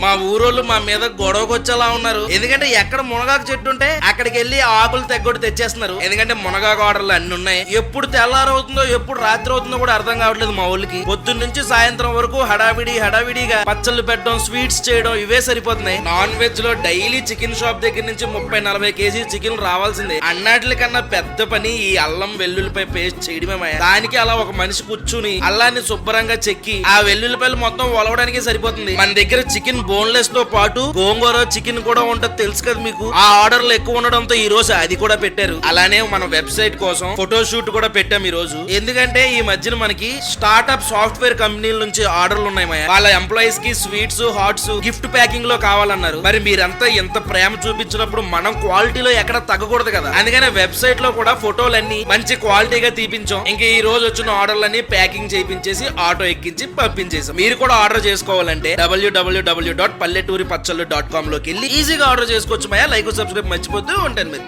మా ఊరోళ్ళు మా మీద గొడవకు వచ్చేలా ఉన్నారు. ఎందుకంటే ఎక్కడ మునగాకు చెట్టు ఉంటే అక్కడికి వెళ్ళి ఆకులు తెగ్గొట్టి తెచ్చేస్తున్నారు. ఎందుకంటే మునగాకు ఆర్డర్లు అన్ని ఉన్నాయి. ఎప్పుడు తెల్లారవుతుందో ఎప్పుడు రాత్రి అవుతుందో కూడా అర్థం కావట్లేదు మా ఊళ్ళకి. పొద్దున్న నుంచి సాయంత్రం వరకు హడావిడిగా పచ్చళ్ళు పెట్టడం, స్వీట్స్ చేయడం ఇవే సరిపోతున్నాయి. నాన్ వెజ్ లో డైలీ చికెన్ షాప్ దగ్గర నుంచి 30-40 కేజీ చికెన్ రావాల్సిందే. అన్నిటికన్నా పెద్ద పని ఈ అల్లం వెల్లుల్లిపాయ పేస్ట్ చేయడమే. దానికి అలా ఒక మనిషి కూర్చుని అల్లాన్ని శుభ్రంగా చెక్కి ఆ వెల్లుల్లిపాయలు మొత్తం ఒలవడానికి సరిపోతుంది. మన దగ్గర చికెన్ బోన్లెస్ తో పాటు గోంగూర చికెన్ కూడా ఉంటది, తెలుసు కదా మీకు. ఆ ఆర్డర్లు ఎక్కువ ఉండడంతో ఈ రోజు అది కూడా పెట్టారు. అలానే మన వెబ్సైట్ కోసం ఫోటో షూట్ కూడా పెట్టాం ఈ రోజు. ఎందుకంటే ఈ మధ్యన మనకి స్టార్ట్అప్ సాఫ్ట్వేర్ కంపెనీల నుంచి ఆర్డర్లు ఉన్నాయి. వాళ్ళ ఎంప్లాయీస్ కి స్వీట్స్, హాట్స్, గిఫ్ట్ ప్యాకింగ్ లో కావాలన్నారు. మరి మీరంతా ఎంత ప్రేమ చూపించినప్పుడు మనం క్వాలిటీలో ఎక్కడ తగ్గకూడదు కదా. అందుకనే వెబ్సైట్ లో కూడా ఫోటోలన్నీ మంచి క్వాలిటీగా తీపించాం. ఇంకా ఈ రోజు వచ్చిన ఆర్డర్లన్నీ ప్యాకింగ్ చేయించేసి ఆటో ఎక్కించి పంపించేసాం. మీరు కూడా ఆర్డర్ చేసుకోవాలంటే www.palletturipachchallu.com లోకి వెళ్ళి ఈజీగా ఆర్డర్ చేసుకోవచ్చు. లైక్ సబ్స్క్రైబ్ మర్చిపోతూ ఉంటాను మీరు.